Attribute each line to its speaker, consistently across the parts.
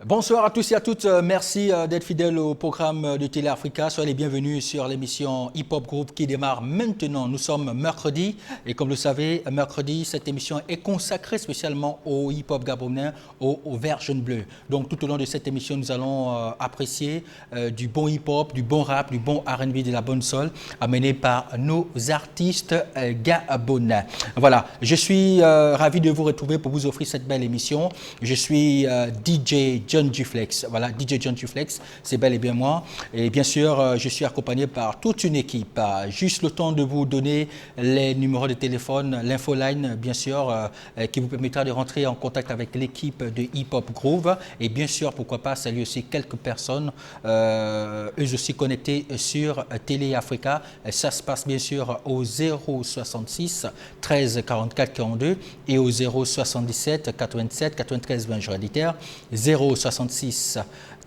Speaker 1: Bonsoir à tous et à toutes, merci d'être fidèles au programme de Télé Africa. Soyez les bienvenus sur l'émission Hip Hop Group qui démarre maintenant. Nous sommes mercredi et comme vous le savez, mercredi, cette émission est consacrée spécialement au hip hop gabonais, au vert jaune bleu. Donc tout au long de cette émission, nous allons apprécier du bon hip hop, du bon rap, du bon R&B, de la bonne soul, amené par nos artistes gabonais. Voilà, je suis ravi de vous retrouver pour vous offrir cette belle émission. Je suis DJ John Duflex. Voilà, DJ John Duflex, c'est bel et bien moi. Et bien sûr, je suis accompagné par toute une équipe. Juste le temps de vous donner les numéros de téléphone, l'infoline, bien sûr, qui vous permettra de rentrer en contact avec l'équipe de Hip Hop Groove. Et bien sûr, pourquoi pas saluer aussi quelques personnes, eux aussi connectés sur Télé Africa. Ça se passe bien sûr au 066 13 44 42 et au 077 87 93 20, je réitère, 066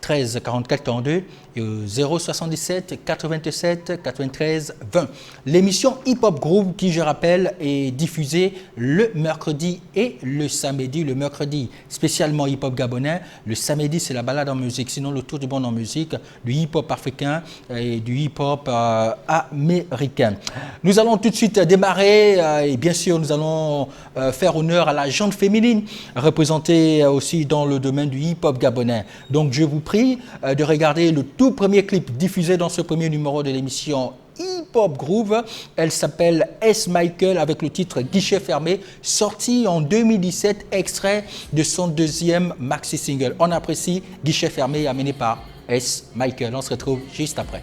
Speaker 1: 13 44 42 et au 077 87 93 20. L'émission Hip Hop Group, qui je rappelle est diffusée le mercredi et le samedi. Le mercredi spécialement hip hop gabonais, le samedi c'est la balade en musique, sinon le tour du monde en musique, du hip hop africain et du hip hop américain. Nous allons tout de suite démarrer et bien sûr nous allons faire honneur à la gente féminine représentée aussi dans le domaine du hip hop gabonais. Donc je vous prie de regarder le tout premier clip diffusé dans ce premier numéro de l'émission Hip Hop Groove. Elle s'appelle S. Michael avec le titre Guichet fermé, sorti en 2017, extrait de son deuxième maxi single. On apprécie Guichet fermé amené par S. Michael. On se retrouve juste après.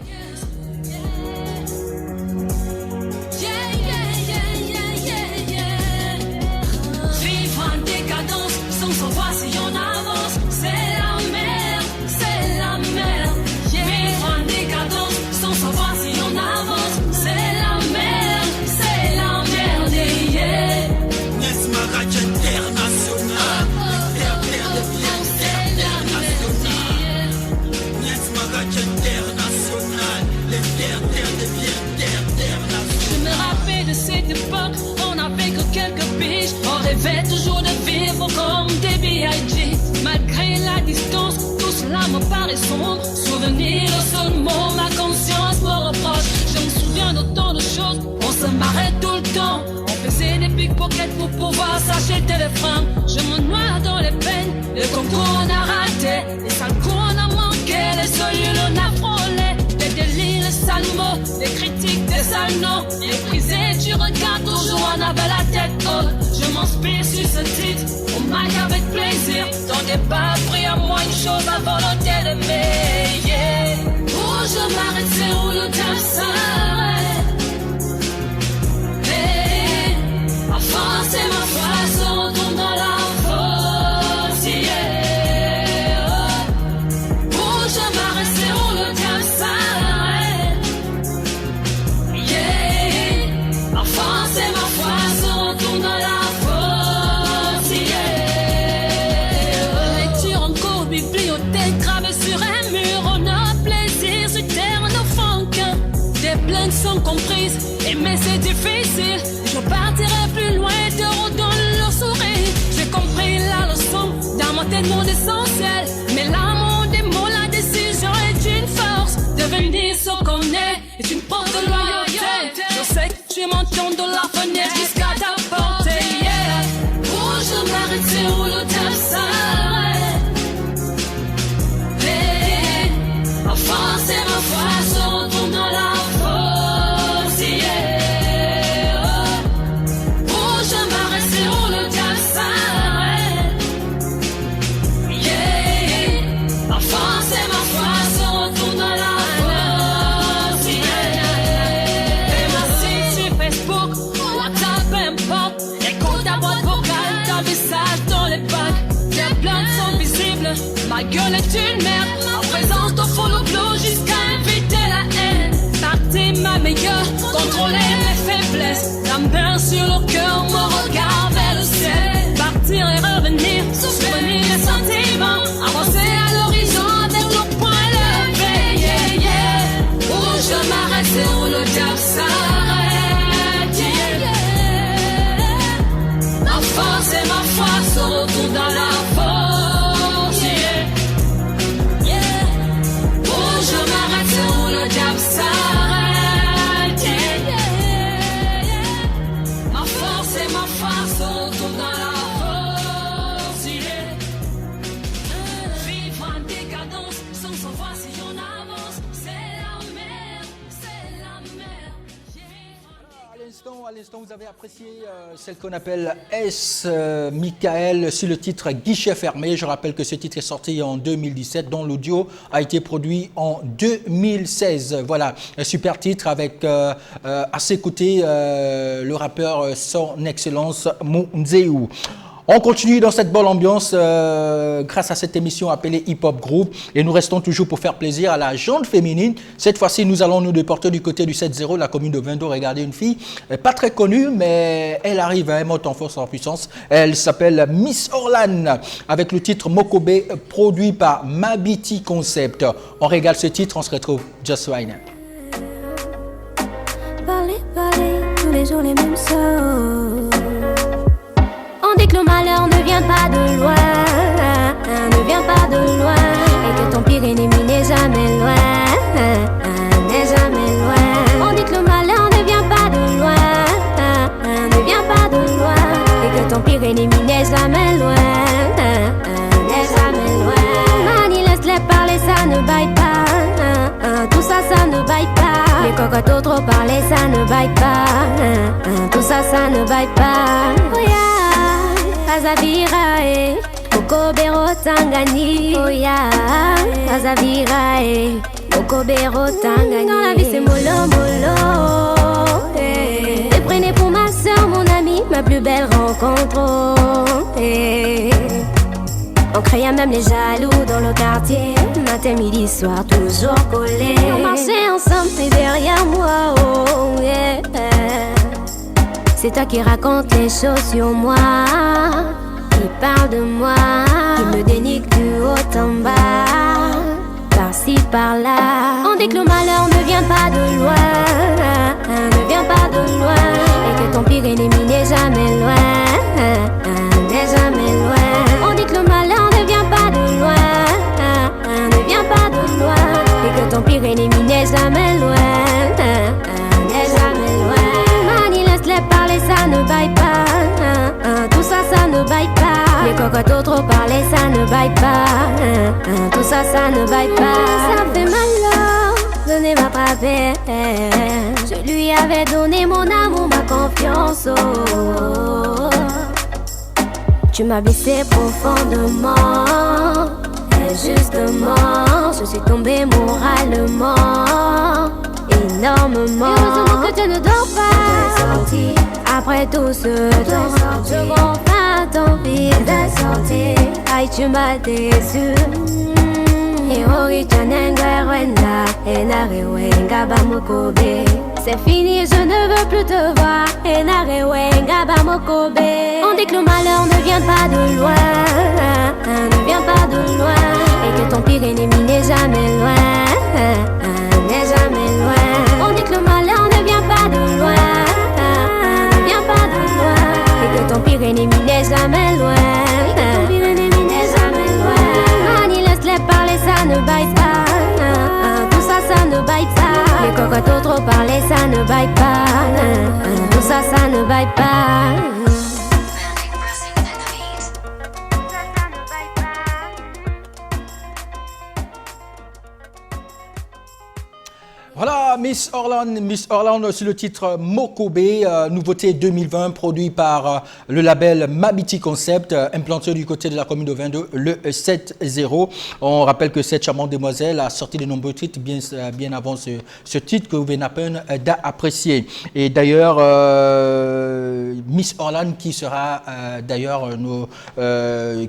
Speaker 2: Rêvais toujours de vivre comme des B.I.G. Malgré la distance, tout cela me paraît sombre. Souvenir de ce mot, ma conscience me reproche. Je me souviens de tant de choses, on se marrait tout le temps. On faisait des pickpockets pour pouvoir s'acheter des freins. Je me noie dans les peines, les concours on a raté, les sales coups on a manqué, les cellules on a frôlé. Des délires, les sales mots, des critiques, des sales noms. Éprisé, tu regardes toujours, on avait la tête haute. Je m'inspire sur ce titre, au mic avec plaisir. Dans des bas, pris à moi une chose, la volonté d'aimer. Yeah. Où je m'arrête, c'est où le temps s'arrête. Hey. Ma force et ma foi se retournent dans la force. Yeah. Où je m'arrête, c'est où le temps s'arrête. Yeah. Ma force et ma foi se retournent dans la sont comprises, aimer c'est difficile. Je partirai plus loin, te redonne leur sourire. J'ai compris la leçon dans mon tête, mon essentiel. Mais l'amour des mots, la décision est une force. Devenir ce qu'on est une porte de loyauté. Je sais que tu m'entends de la fenêtre jusqu'à ta portée. Yeah. Où je m'arrête, c'est où le temps s'arrête. Hey. Ma force et ma foi se retournent dans la ma gueule est une merde, ma présence te fout le flou jusqu'à inviter la haine. T'es ma meilleure, contrôler mes faiblesses. La main sur le cœur, mon regard vers le ciel. foi se retourne dans la force. Yeah. Yeah. Oh, je m'arrête, c'est où le diable s'arrête. Yeah. Yeah. Ma force et ma foi se retournent dans la force. Yeah. Vivre en décadence sans savoir si on avance. C'est la mer, c'est la mer.
Speaker 1: À l'instant, vous avez apprécié celle qu'on appelle S. Michael sur le titre Guichet fermé. Je rappelle que ce titre est sorti en 2017, dont l'audio a été produit en 2016. Voilà, un super titre avec à ses côtés le rappeur Son Excellence Munzeu. On continue dans cette bonne ambiance grâce à cette émission appelée Hip Hop Group et nous restons toujours pour faire plaisir à la gente féminine. Cette fois-ci, nous allons nous déporter du côté du 7-0, la commune de Vendo, regarder une fille pas très connue, mais elle arrive à monter en force en puissance. Elle s'appelle Miss Orlan avec le titre Mokobe produit par Mabiti Concept. On regarde ce titre, on se retrouve just right now.
Speaker 3: Parler, tous les jours les mêmes choses. On dit que le malheur ne vient pas de loin, ne vient pas de loin, et que ton pire ennemi n'est jamais loin, n'est jamais loin. On dit que le malheur ne vient pas de loin, ne vient pas de loin, et que ton pire ennemi n'est jamais loin, n'est jamais loin. Mani, laisse-les parler, ça ne baille pas, tout ça, ça ne baille pas. Les cocottes trop parler, ça ne baille pas, tout ça, ça ne baille pas. Oh yeah. Azavirae, Mokobero Tangani. Oh yeah, Azavirae, Mokobero Tangani. Dans la vie c'est mollo, mollo. Hey. Et prenez pour ma soeur, mon amie, ma plus belle rencontre. Hey. On créait même les jaloux dans le quartier. Matin, midi, soir, toujours collés. On marchait ensemble, t'es derrière moi. Oh yeah. C'est toi qui racontes les choses sur moi, qui parle de moi, qui me dénigre du haut en bas, par-ci par-là. On dit que le malheur ne vient pas de loin, ne vient pas de loin, et que ton pire ennemi n'est jamais loin, n'est jamais loin. On dit que le malheur ne vient pas de loin, ne vient pas de loin, et que ton pire ennemi n'est jamais loin, n'est jamais loin. Mani, laisse-les parler, ça ne baille pas, tout ça, ça ne baille pas. Les cocottes trop parler, ça ne baille pas, tout ça, ça ne baille pas. Ça fait mal, venez m'attraper. Je lui avais donné mon amour, ma confiance. Oh. Tu m'as blessé profondément, et justement, je suis tombée moralement, énormément. Heureusement que tu ne dors pas. Après tout ce temps, je comprends ton fils de sortir. Aïe, tu m'as déçu. C'est fini, je ne veux plus te voir. On dit que le malheur ne vient pas de loin, ne vient pas de loin, et que ton pire ennemi n'est jamais loin, n'est jamais loin. On dit que le malheur ne vient pas de loin, ne vient pas de loin, et que ton pire ennemi n'est jamais loin, ton pire ennemi n'est jamais loin. Mani, laisse-les parler, ça ne baille pas, tout ça, ça ne baille pas. Les cocottes trop parler, ça ne baille pas, tout ça, ça ne baille pas.
Speaker 1: Voilà, Miss Orlan sur le titre Mokobe, nouveauté 2020, produit par le label Mabiti Concept, implanté du côté de la commune de Vendo, le 7-0. On rappelle que cette charmante demoiselle a sorti de nombreux titres bien avant ce titre que vous venez à peine d'apprécier. Et d'ailleurs, Miss Orlan qui sera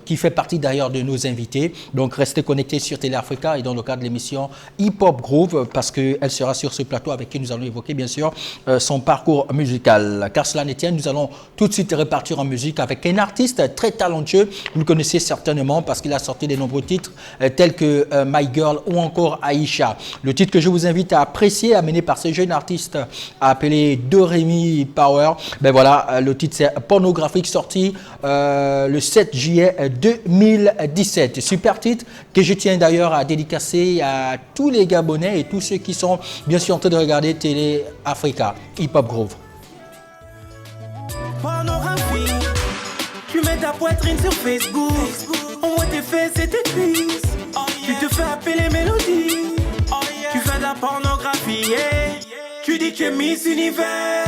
Speaker 1: qui fait partie d'ailleurs de nos invités. Donc restez connectés sur Télé Africa et dans le cadre de l'émission Hip Hop Groove parce qu'elle sera sur ce plateau avec qui nous allons évoquer bien sûr son parcours musical. Car cela n'est tienne, nous allons tout de suite repartir en musique avec un artiste très talentueux. Vous le connaissez certainement parce qu'il a sorti de nombreux titres tels que My Girl ou encore Aïcha. Le titre que je vous invite à apprécier, amené par ce jeune artiste appelé Doremi Power, ben voilà, le titre c'est Pornographique, sorti le 7 juillet 2017. Super titre que je tiens d'ailleurs à dédicacer à tous les Gabonais et tous ceux qui sont bien sûr en train de regarder Télé Africa, Hip Hop Groove.
Speaker 4: Pornographie, tu mets ta poitrine sur Facebook, on voit tes fesses et tes cuisses, tu te fais appeler Mélodie, tu fais de la pornographie, yeah. Tu dis que tu es Miss Univers,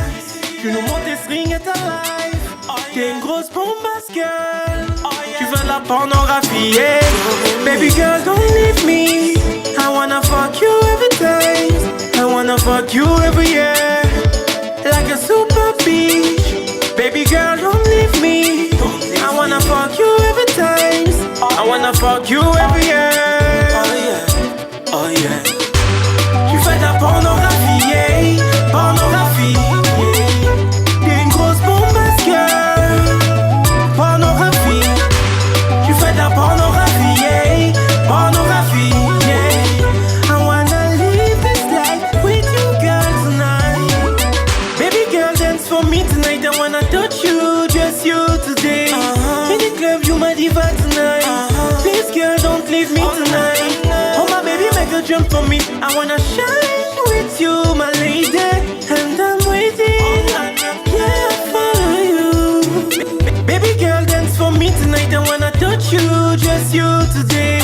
Speaker 4: tu nous montres tes strings et ta life, t'es une grosse bombasse girl, tu fais de la pornographie, yeah. Baby girl don't leave me, I wanna fuck you every day, I wanna fuck you every year, like a super beach. Baby girl, don't leave me. I wanna fuck you every time. I wanna fuck you every year. Oh yeah, oh yeah. Tu fais de la pornographie, yeah. Pornographie, yeah. T'es une grosse bombasse girl. Pornographie. Tu fais de la pornographie, yeah. Pornographie, yeah. I wanna live this life with you, girl, tonight. Baby girl, dance for me tonight. I wanna touch you, just you today. In the club, you my diva tonight. Please, girl, don't leave me tonight. Oh my baby, make a jump for me. I wanna shine with you, my lady, and I'm waiting. Yeah, I follow you. Baby girl, dance for me tonight. I wanna touch you, just you today.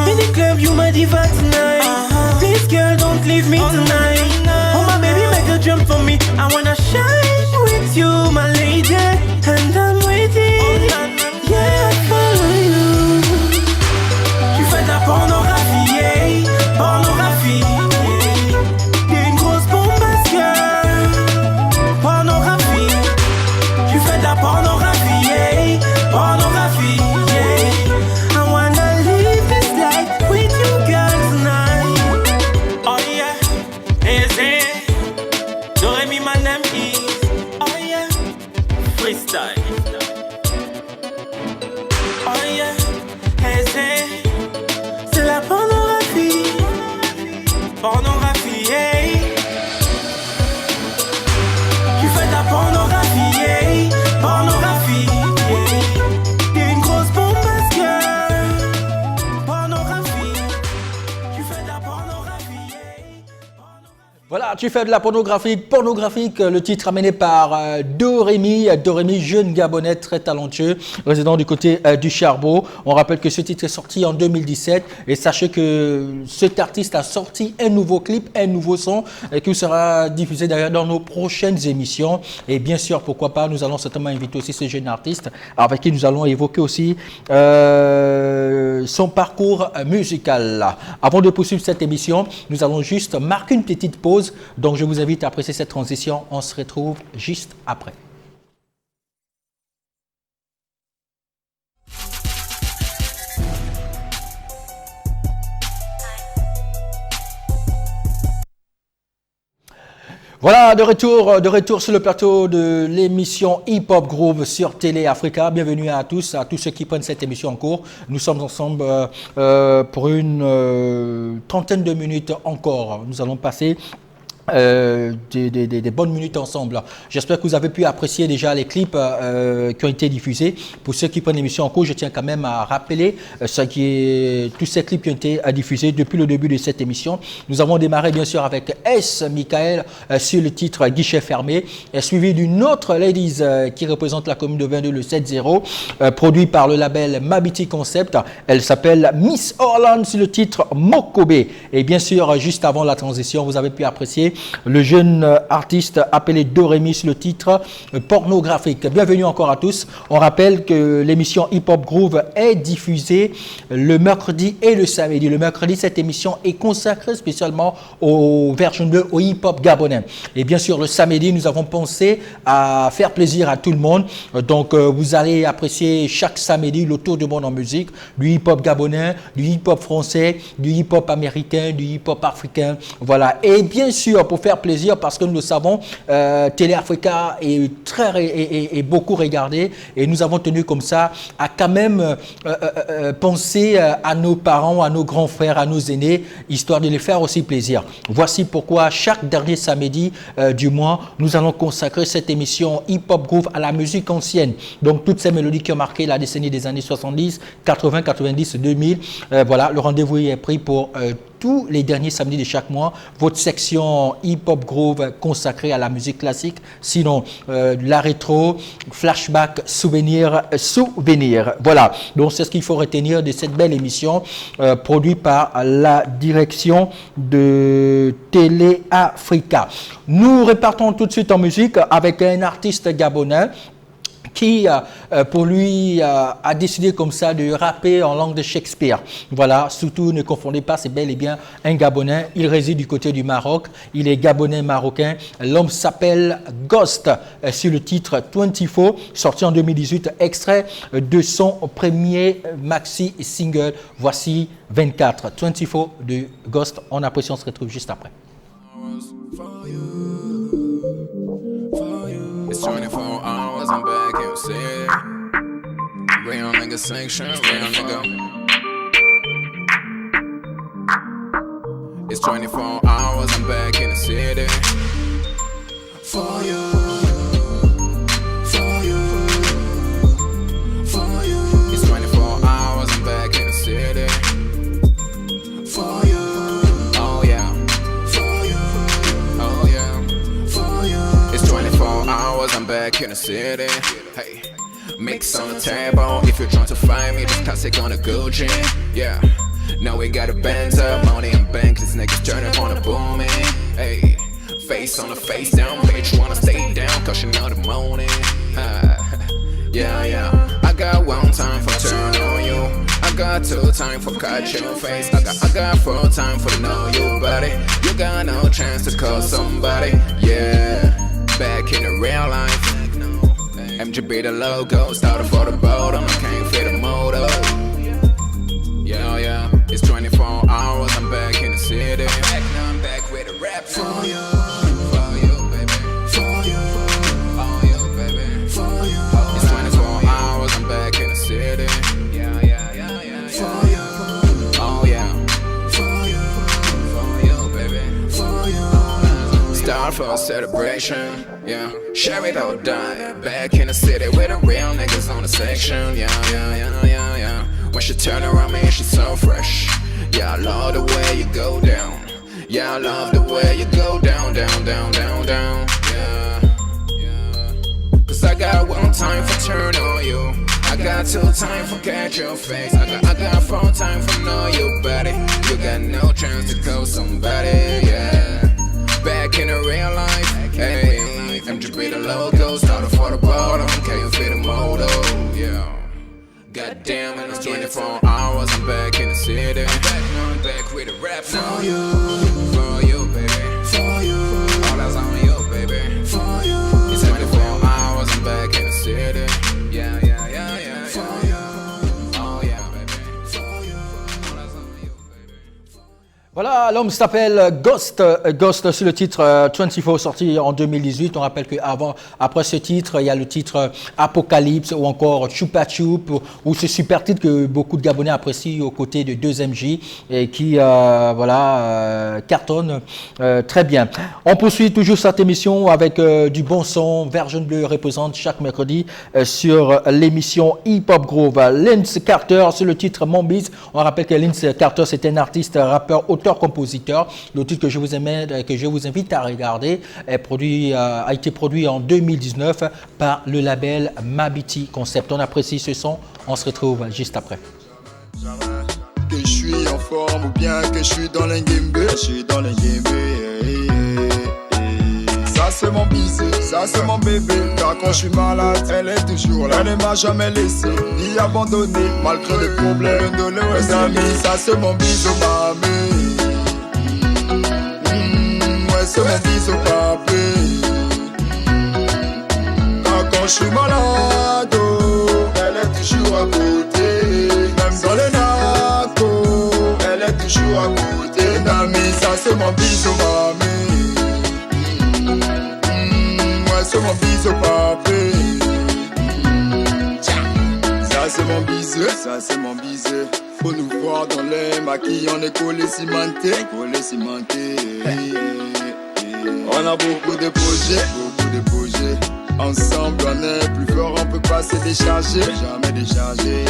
Speaker 4: In the club, you my diva tonight. Please, girl, don't leave me tonight. Oh my baby, make a jump for me. I wanna shine with you, my lady, and I'm waiting. Yeah, I follow you. Tu fais de la pornographie, yeah. Pornographie, yeah. T'es une grosse bombasse girl. Pornographie. Tu fais de la pornographie, yeah. Pornographie, yeah. I wanna live this life with you, girl, tonight. Oh yeah, is it? Doremi, my name is. Oh yeah, freestyle. Oh yeah, c'est la pornographie. Pornographie, yeah. Tu fais de la pornographie, yeah. Pornographie, yeah. T'es une grosse bombasse girl. Pornographie. Tu fais de la pornographie, yeah.
Speaker 1: Voilà, tu fais de la pornographique, le titre amené par Doremi, jeune Gabonais très talentueux, résident du côté du Charbot. On rappelle que ce titre est sorti en 2017 et sachez que cet artiste a sorti un nouveau clip, un nouveau son qui sera diffusé d'ailleurs dans nos prochaines émissions. Et bien sûr, pourquoi pas, nous allons certainement inviter aussi ce jeune artiste avec qui nous allons évoquer aussi son parcours musical. Avant de poursuivre cette émission, nous allons juste marquer une petite pause. Donc je vous invite à apprécier cette transition. On se retrouve juste après. Voilà, de retour sur le plateau de l'émission Hip Hop Groove sur Télé Africa. Bienvenue à tous ceux qui prennent cette émission en cours. Nous sommes ensemble pour une trentaine de minutes encore. Nous allons passer des bonnes minutes ensemble. J'espère que vous avez pu apprécier déjà les clips qui ont été diffusés. Pour ceux qui prennent l'émission en cours, je tiens quand même à rappeler tous ces clips qui ont été diffusés depuis le début de cette émission. Nous avons démarré bien sûr avec S. Michael sur le titre Guichet fermé, suivi d'une autre ladies qui représente la commune de 22, le 7-0, produit par le label Mabiti Concept. Elle s'appelle Miss Orland sur le titre Mokobe. Et bien sûr, juste avant la transition, vous avez pu apprécier le jeune artiste appelé Doremi sur le titre Pornographique. Bienvenue encore à tous. On rappelle que l'émission Hip Hop Groove est diffusée le mercredi et le samedi. Le mercredi, cette émission est consacrée spécialement au version 2, au hip hop gabonais. Et bien sûr, le samedi, nous avons pensé à faire plaisir à tout le monde. Donc, vous allez apprécier chaque samedi le tour du monde en musique, du hip hop gabonais, du hip hop français, du hip hop américain, du hip hop africain. Voilà. Et bien sûr, pour faire plaisir parce que nous le savons, Télé Africa est beaucoup regardé et nous avons tenu comme ça à quand même penser à nos parents, à nos grands frères, à nos aînés, histoire de les faire aussi plaisir. Voici pourquoi chaque dernier samedi du mois, nous allons consacrer cette émission Hip Hop Groove à la musique ancienne. Donc toutes ces mélodies qui ont marqué la décennie des années 70, 80, 90, 2000. Voilà, le rendez-vous est pris pour tous les derniers samedis de chaque mois, votre section hip-hop groove consacrée à la musique classique, sinon la rétro, flashback, souvenir. Voilà, donc c'est ce qu'il faut retenir de cette belle émission produite par la direction de Télé Africa. Nous repartons tout de suite en musique avec un artiste gabonais qui, pour lui, a décidé comme ça de rapper en langue de Shakespeare. Voilà, surtout ne confondez pas, c'est bel et bien un Gabonais. Il réside du côté du Maroc. Il est Gabonais-Marocain. L'homme s'appelle Ghost, sur le titre 24, sorti en 2018, extrait de son premier maxi single. Voici 24 de Ghost. On apprécie, on se retrouve juste après.
Speaker 5: It's 24 hours, I'm back in the city. Real nigga sanction, real nigga. It's 24 hours, I'm back in the city. For you, for you, for you. It's 24 hours, I'm back in the city. For you, oh yeah. For you, oh yeah. For you. It's 24 hours, I'm back in the city. Hey, mix on the table. If you're trying to find me, just classic on a Gucci. Yeah, now we got a Benz up, money in bank. These niggas turn up on the booming. Hey, face on the face down, bitch wanna stay down, cause you know the morning. Yeah, yeah. I got one time for turn on you. I got two time for catch your face. I got four time for to know you, buddy. You got no chance to call somebody. Yeah, back in the real life. MGB the logo, started for the boat, I can't fit the motor. Yeah, yeah, it's 24 hours, I'm back in the city. Back now, I'm back with a rap for you, baby, for you, oh you, baby, for you. It's 24 hours, I'm back in the city. Yeah, yeah, yeah, yeah, for you, oh yeah, for you, baby, for you. Start for a celebration. Yeah, share it or die. Back in the city with the real niggas on the section. Yeah, yeah, yeah, yeah, yeah. When she turn around me, she's so fresh. Yeah, I love the way you go down. Yeah, I love the way you go down, down, down, down, down. Yeah, yeah. Cause I got one time for turn on you. I got two time for catch your face. I got four time for know you, buddy. You got no chance to call somebody. Yeah, back in the real life. Hey, MGB the logo, started for the bottom, can you feel the motor? Yeah. Goddamn, and it's 24 hours, I'm back in the city. I'm back now, I'm back with a rap for you, baby, for you. All eyes on you, baby, for you. It's 24 hours, I'm back in the city. Yeah, yeah, yeah, yeah, for you. Oh yeah, baby, for you. All eyes on you, baby.
Speaker 1: Voilà, l'homme s'appelle Ghost. Ghost sur le titre 24 sorti en 2018. On rappelle après ce titre, il y a le titre Apocalypse ou encore Chupa Chup ou ce super titre que beaucoup de Gabonais apprécient aux côtés de 2MJ et qui cartonne très bien. On poursuit toujours cette émission avec du bon son. Version Bleu représente chaque mercredi sur l'émission Hip Hop Groove. Lince Carter sur le titre Mombiz. On rappelle que Lince Carter c'est un artiste, rappeur, auteur-compositeur. Le titre que je vous invite à regarder a été produit en 2019 par le label Mabiti Concept. On apprécie ce son, on se retrouve juste après.
Speaker 6: Que je suis en forme ou bien que je suis dans l'Ngembe. Je suis dans l'Ngembe. Ça c'est mon bise, ça c'est mon bébé. Car quand je suis malade, elle est toujours là. Elle ne m'a jamais laissé, ni abandonné, malgré les problèmes de mes amis. Ça c'est mon bise, mamie. Ouais, c'est mon bise, papé. Car quand je suis malade, elle est toujours à côté. Même dans les nacos, elle est toujours à côté. Nami, ça c'est mon bise, mamie. mon bise, ça c'est mon bise. Faut nous voir dans les maquis, on est collé cimenté. On a beaucoup de projets. Ensemble on est plus fort, on peut pas se décharger. Jamais décharger.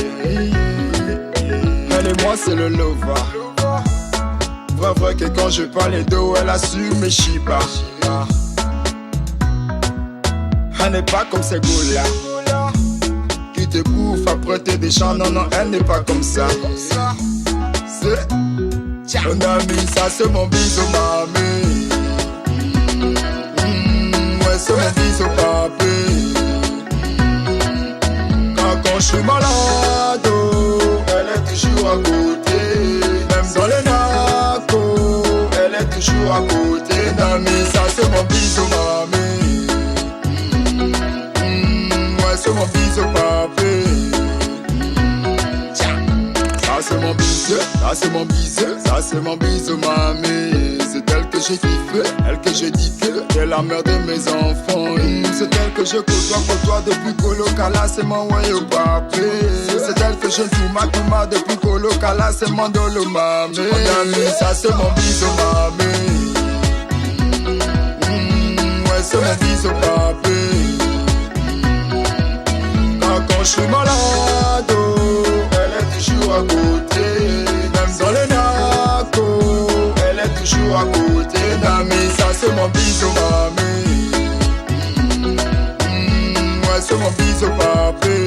Speaker 6: Elle et moi c'est le lova. Vrai que quand je parle les dos, elle assume mes chipas. Elle n'est pas comme ces gars-là qui te bouffent après tes déchants. Non, elle n'est pas comme ça. C'est mon ami, ça c'est mon bisou, mamie. Ouais, c'est mon bisou, papé. Quand je suis malade, elle est toujours à côté. Même dans les nacos, elle est toujours à côté. Nami, ça c'est mon bisou, mamie. Ouais, c'est mon bisou, papé. Ça c'est mon bisou, ça c'est mon bisou, ça c'est mon bisou, mamie. C'est elle que j'ai kiffé, elle que j'ai dit que c'est la mère de mes enfants. C'est elle que je côtoie depuis Kolokala, c'est mon way au papé. C'est elle que je touma depuis Kolokala, c'est mon dolo, mamie. Mon ami, ça c'est mon bisou, mamie. Ouais, c'est mon bisou, papé. Quand je suis malade, elle est toujours à côté. Même dans les nacos, elle est toujours à côté. Nami, ça c'est mon bisou, mamie. Ouais, c'est mon bisou, papé.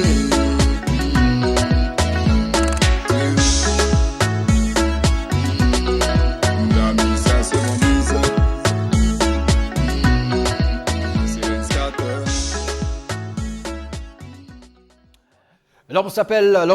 Speaker 6: Nami, ça c'est mon bisou. C'est le scatter.
Speaker 1: L'homme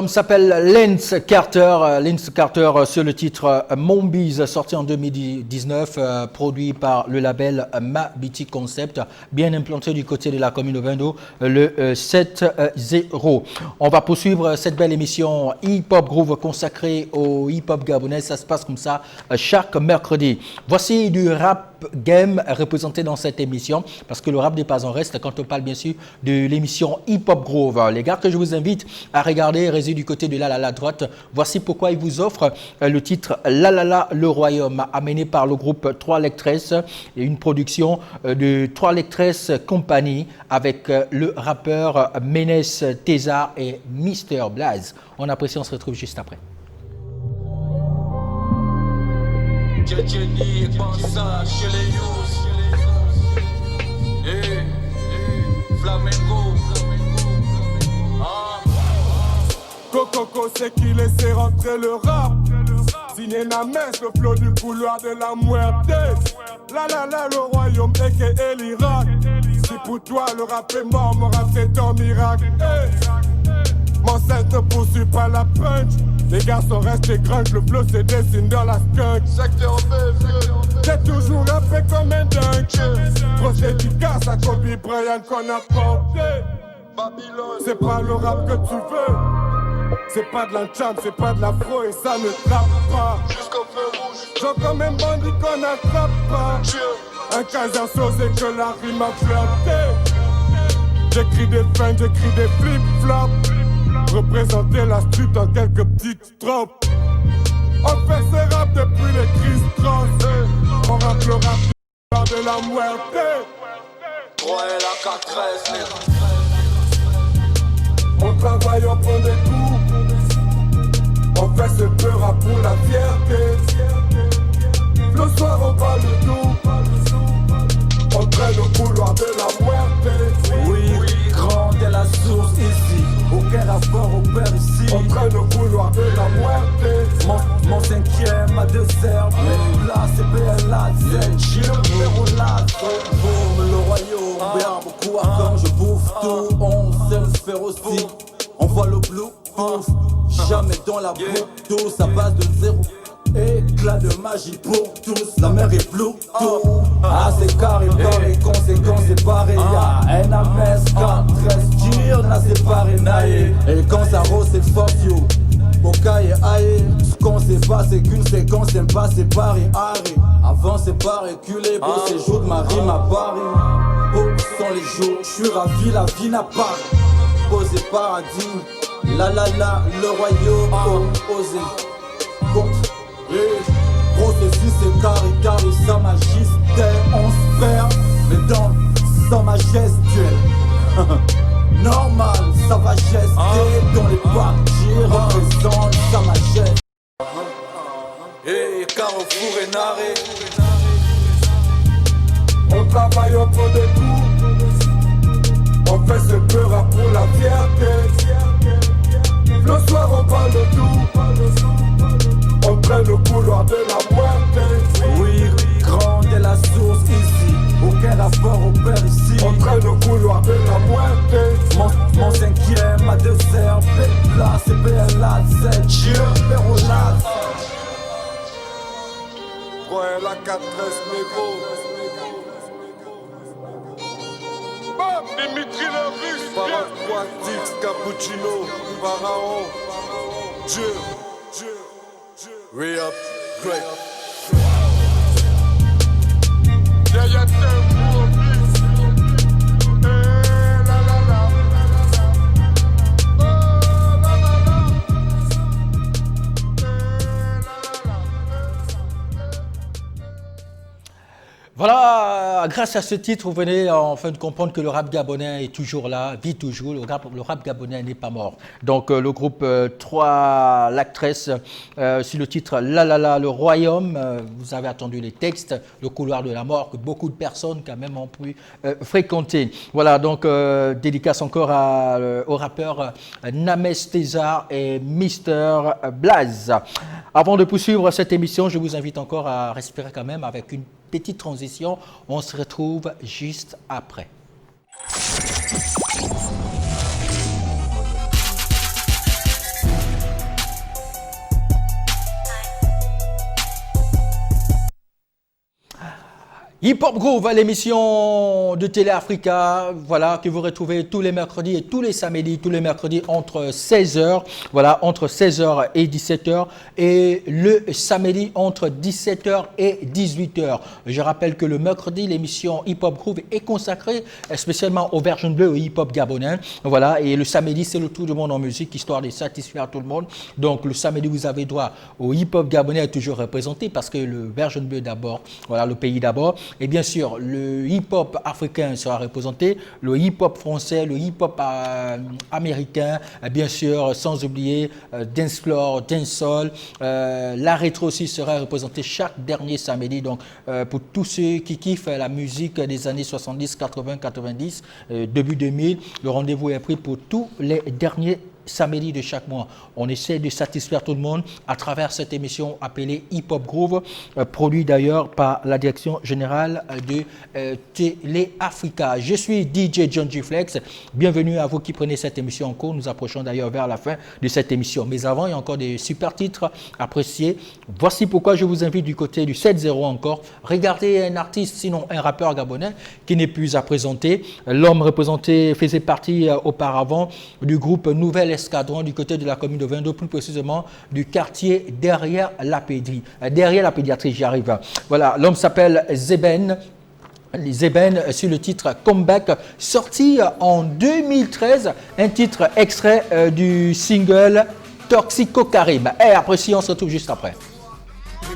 Speaker 1: s'appelle Lance Carter. Lance Carter sur le titre Mon Biz, sorti en 2019, produit par le label Mabiti Concept, bien implanté du côté de la commune de Vendo, le 7-0. On va poursuivre cette belle émission Hip-Hop Groove consacrée au hip-hop gabonais. Ça se passe comme ça chaque mercredi. Voici du rap game représenté dans cette émission, parce que le rap n'est pas en reste quand on parle bien sûr de l'émission Hip-Hop Groove. Les gars que je vous invite à regarder réside du côté de La La La droite. Voici pourquoi il vous offre le titre La La La le Royaume, amené par le groupe 3 Lectresses et une production de 3 Lectresses Company avec le rappeur Ménès Tézard et Mr Blaze. On apprécie, on se retrouve juste après.
Speaker 7: Jenny Bansa chez les youths. Flamengo.
Speaker 8: Coco c'est qui laissait rentrer le rap. Signé Names, le flot du couloir de la muerte. La la la, le royaume et l'Irak. Si pour toi le rap est mort, mon rap c'est ton miracle. Mon scène te poursuit pas la punch. Les garçons restent grunge, le flow se dessine dans la skunk. Secteur B, j'ai toujours rappé comme un dingue. Grosse dédicace à Kobe Bryant qu'on a porté. Babylone, c'est pas le rap que tu veux. C'est pas de la champ, c'est pas de l'afro et ça ne trappe pas. Jusqu'au feu rouge, genre comme un bandit qu'on attrape pas. Un casar sauce et que la rime a flirté. J'écris des fins, j'écris des flip-flops. Représenter la street en quelques petites tropes. On fait ce rap depuis les Chris Cross. On rappe le rap de la muerte.
Speaker 7: Ouais, la 4-13,
Speaker 8: On travaille, on prend des coups. On fait ce peu rap pour la fierté. Le soir on parle de tout. On traîne au couloir de la muerte.
Speaker 9: Oui, grande est la source ici. Aucun rapport opère ici.
Speaker 8: On traîne au couloir de la muerte.
Speaker 9: Mon cinquième à 2 herbes. Là c'est BLA, j'ai le numéro là. Boum, le royaume, bien beaucoup avant je bouffe tout. On sait le faire aussi. On voit le Bluetooth, jamais dans la boucle, à base de zéro. Éclat de magie pour tous, la mer est Bluetooth. Ah c'est carré dans les conséquences, c'est pareil. Y'a NAMS, 4-13, tire, là c'est pareil, naïe. Et quand ça rose c'est fuck you. Bocaille aïe, ce qu'on sait pas c'est qu'une séquence, c'est pas séparé, arrêt. Avant c'est pas reculé, beau séjour de ma rime à Paris. Beaux sont les jours, je suis ravi, la vie n'a pas posé paradis. Le royaume osé. Compte. Processus et carré, sa majesté. On se perd, mais dans sa majestuelle. Normal, sa majesté. Dans les parties, représente sa majesté.
Speaker 10: Hey, Carrefour et Naré.
Speaker 8: On travaille au fond de tout. On fait ce peu rap pour la fierté. Le soir on parle de tout. On traîne le couloir de la muerte.
Speaker 9: Oui, grande est la source ici. Aucun rapport opère ici.
Speaker 8: On traîne le couloir de la muerte.
Speaker 9: Mon cinquième à dessert. P-Place et PLA 7. Dieu, Pérolas.
Speaker 8: Ouais, la 4-13 négro. Dimitri le russe, Paraquatix, Cappuccino, Pharaon, Dieu,
Speaker 10: Re-up, great.
Speaker 8: Yaya Tempo, la la la.
Speaker 1: Voilà, grâce à ce titre, vous venez enfin de comprendre que le rap gabonais est toujours là, vit toujours. Le rap gabonais n'est pas mort. Donc le groupe 3 Lactress sur le titre La La La, le royaume. Vous avez attendu les textes, le couloir de la mort que beaucoup de personnes quand même ont pu fréquenter. Voilà, donc dédicace encore aux rappeurs Names Tésar et Mister Blaze. Avant de poursuivre cette émission, je vous invite encore à respirer quand même avec une petite transition, on se retrouve juste après. Hip Hop Groove, l'émission de Télé Africa, voilà, que vous retrouvez tous les mercredis et tous les samedis, tous les mercredis entre 16h, voilà, entre 16h et 17h, et le samedi entre 17h et 18h. Je rappelle que le mercredi, l'émission Hip Hop Groove est consacrée spécialement au version bleu, au hip hop gabonais, voilà, et le samedi, c'est le tour du monde en musique, histoire de satisfaire tout le monde. Donc le samedi, vous avez droit au hip hop gabonais est toujours représenté parce que le version bleu d'abord, voilà, le pays d'abord. Et bien sûr, le hip-hop africain sera représenté, le hip-hop français, le hip-hop américain, bien sûr, sans oublier dancefloor, dancehall. La rétro aussi sera représentée chaque dernier samedi. Donc, pour tous ceux qui kiffent la musique des années 70, 80, 90, début 2000, le rendez-vous est pris pour tous les derniers samedi de chaque mois. On essaie de satisfaire tout le monde à travers cette émission appelée Hip Hop Groove, produit d'ailleurs par la direction générale de Télé Africa. Je suis DJ John G Flex. Bienvenue à vous qui prenez cette émission en cours. Nous approchons d'ailleurs vers la fin de cette émission. Mais avant, il y a encore des super titres appréciés. Voici pourquoi je vous invite du côté du 7-0 encore. Regardez un artiste, sinon un rappeur gabonais qui n'est plus à présenter. L'homme représenté faisait partie auparavant du groupe Nouvelle Escadron du côté de la commune de Vendo, plus précisément du quartier derrière la pédiatrie, j'y arrive. Voilà, l'homme s'appelle Zeben. Zeben sur le titre Comeback, sorti en 2013, un titre extrait du single Toxico Karim. Et appréciez, on se retrouve juste après.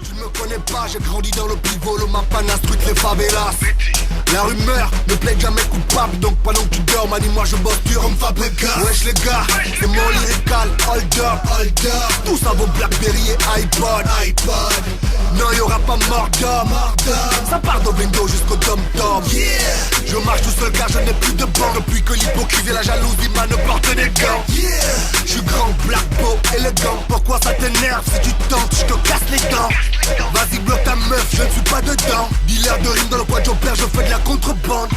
Speaker 11: Tu ne me connais pas, j'ai grandi dans le pivot, le Mapana Street, les favelas. La rumeur ne plaide jamais coupable, donc pendant que tu dors, m'a dit moi je bosse dur comme Fabregas. Wesh les gars, c'est mon lyrical, hold up. Tout ça vaut Blackberry et iPod. Non y'aura pas mort d'homme. Ça part de Windows jusqu'au Tom-Tom. Yeah. Je marche tout seul car je n'ai plus de banc. Depuis que l'hypocrisie et la jalousie m'a ne portent des gants. Yeah. Je suis grand, black, beau, élégant. Pourquoi ça t'énerve si tu tentes, je te casse les dents. Vas-y bloque ta meuf, je ne suis pas dedans. Dealer de rime dans le coin de Jopper, je fais de la contrebande.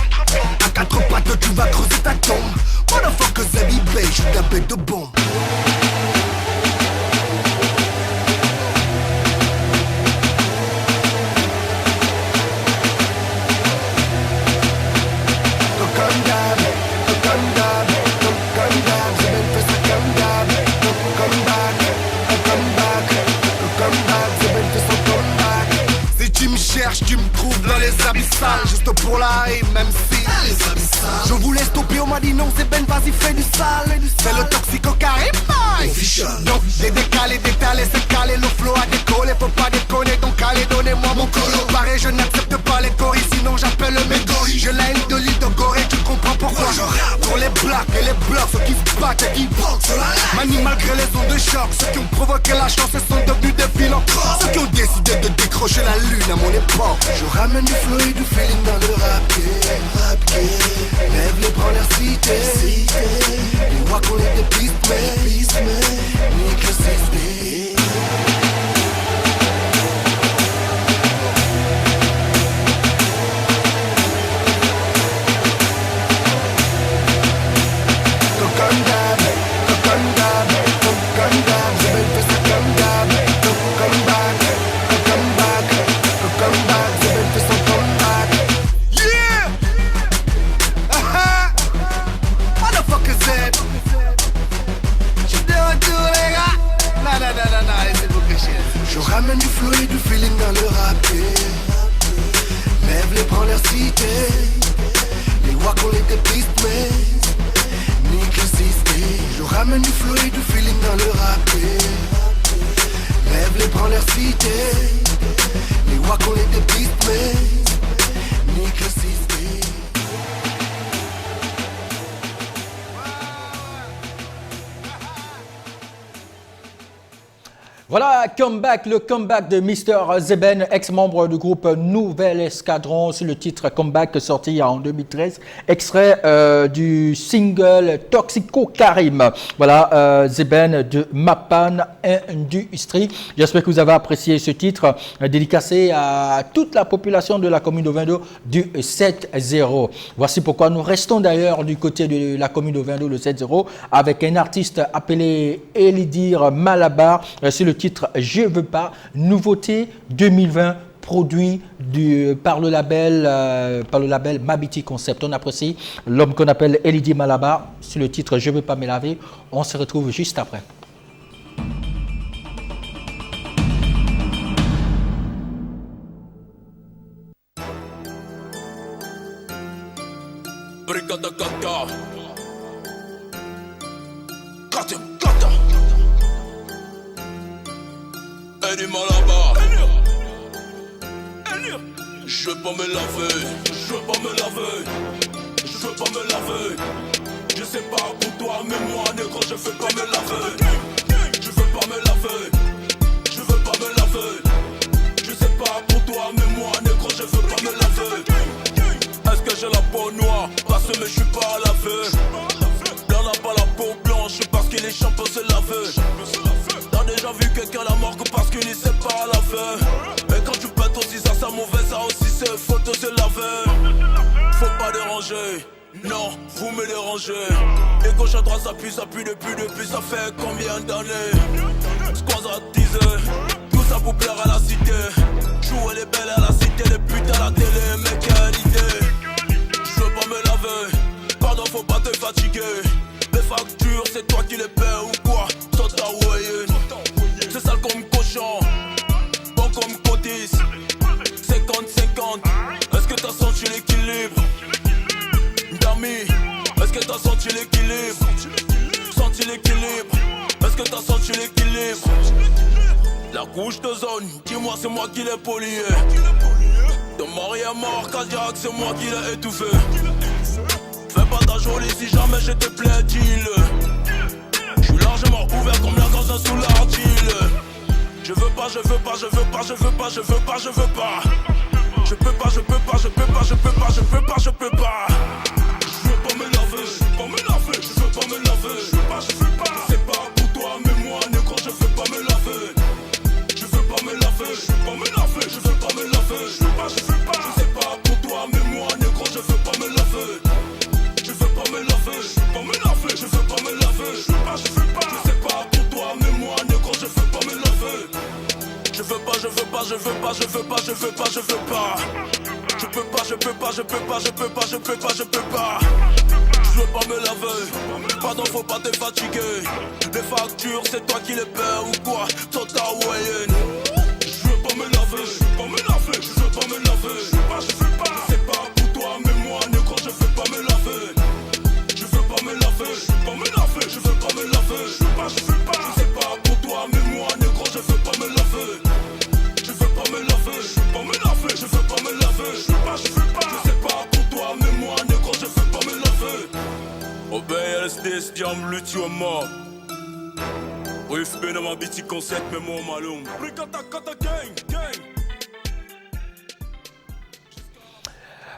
Speaker 11: À quatre pattes tu vas creuser ta tombe. Motherfucker Zabi Bay, je suis de la bête de bombe. Si tu me cherches, cherches, tu me trouves dans les abyssales. Juste pour la rime, même si je voulais stopper, on m'a dit non, c'est Ben, vas-y, fais du sale. C'est le toxico carré. Donc, j'ai décalé, détalé, c'est calé, le flow a décollé. Faut pas déconner, donc allez, donnez-moi mon colo. Pareil, je n'accepte pas les gorilles, sinon j'appelle mes gorilles. Je la haine de l'île de Gorée, tu comprends pourquoi je rappe. Pour les blacks et les bluffs, ceux qui se battent et qui boxent. Manie malgré les ondes de choc, ceux qui ont provoqué la chance et sont devenus des vilains. Ceux qui ont décidé de décrocher la lune à mon époque. Je ramène du flow et du feeling dans le rap game. Lève les bras, leur cité. Les voix qu'on est des pistes, mais nique le CSB. Je ramène du flow et du feeling dans le rap game. Lève les bras, leur cité. Les lois qu'on les dépistes, mais nique le système. Je ramène du flow et du feeling dans le rap game. Lève les bras, leur cité. Les lois qu'on les dépistes, mais nique le système.
Speaker 1: Voilà, le comeback de Mr. Zeben, ex-membre du groupe Nouvel Escadron, sur le titre Comeback sorti en 2013, extrait du single Toxico Karim. Voilà, Zeben de Mapan Industrie. J'espère que vous avez apprécié ce titre dédicacé à toute la population de la commune de Ovindo du 7-0. Voici pourquoi nous restons d'ailleurs du côté de la commune de Ovindo, le 7-0, avec un artiste appelé Elidir Malabar sur le titre Je veux pas, nouveauté 2020, produit par le label Mabiti Concept. On apprécie l'homme qu'on appelle Elidir Malabar sur le titre Je veux pas me laver. On se retrouve juste après.
Speaker 12: Elidir Malabar. Je veux pas me laver, je veux pas me laver, je veux pas me laver. Je sais pas pour toi, mais moi, négro, je veux pas me laver. Je veux pas me laver, je veux pas me laver. Je sais pas pour toi, mais moi, négro, je veux pas me laver. Est-ce que j'ai la peau noire? Parce que je suis pas à laver. Blanc n'a pas la peau blanche parce qu'il est chiant pour se laver. T'as déjà vu quelqu'un à la morgue parce qu'il ne sait pas à laver. Et quand tu pètes aussi ça, c'est mauvais, ça aussi c'est faut te se laver. Faut pas déranger, non, vous me dérangez. Et gauche à droite ça pue depuis ça fait combien d'années? Squazatisé, tout ça pour plaire à la cité. Jouer les belles à la cité, les putes à la télé, mais quelle idée. Je veux pas me laver, pardon faut pas te fatiguer. Les factures c'est toi qui les paies ou quoi? Toi t'as ouayé. C'est sale comme cochon, bon comme cotis. 50-50, est-ce que t'as senti l'équilibre? Dami, est-ce que t'as senti l'équilibre? Senti l'équilibre, est-ce que t'as senti l'équilibre? La couche de zone, dis-moi c'est moi qui l'ai polié. De mari à mort, cardiaque c'est moi qui l'ai étouffé. Fais pas ta jolie si jamais je te plais, dis-le. J'suis largement ouvert comme la grande sous l'artille. Je veux pas, je veux pas, je veux pas, je veux pas, je veux pas, je veux pas. Je peux pas, je peux pas, je peux pas, je peux pas, je peux pas, je peux pas. Je veux pas me laver, je veux pas me laver, je veux pas me laver. Je veux pas, je veux pas. C'est pas pour toi, mais moi, négro, je veux pas me laver. Je veux pas me laver, je veux pas me laver, je veux pas me laver. Je veux pas, je veux pas. C'est pas pour toi, mais moi, négro, je veux pas me laver. Je veux pas me laver, je veux pas me laver, je veux pas me laver. Je veux pas, je veux pas. C'est pas pour toi, mais moi, négro, je veux pas me laver. Je veux pas, je veux pas, je veux pas, je veux pas, je veux pas, je veux pas. Je peux pas, je peux pas, je peux pas, je peux pas, je peux pas, je peux pas. Je veux pas me laver, pardon faut pas te fatiguer. Les factures c'est toi qui les paies ou quoi? Toi t'as ouayé. Je veux pas me laver, je veux pas me laver, je veux pas me laver. Je fais pas, c'est pas pour toi, mais moi, négro, je veux pas me laver. Je veux pas me laver, je veux pas me laver, je veux pas me laver. Je fais pas, c'est pas pour toi, mais moi, négro, je veux pas me laver. Je veux pas me laver, je veux pas me laver, je veux pas me laver. Je fais pas, c'est pas pour toi, mais moi, négro, je veux pas me laver. Obey LSD, diam lutti au mort. OFB dans ma biti concept, mais moi malum. Brigata kata gang, gang.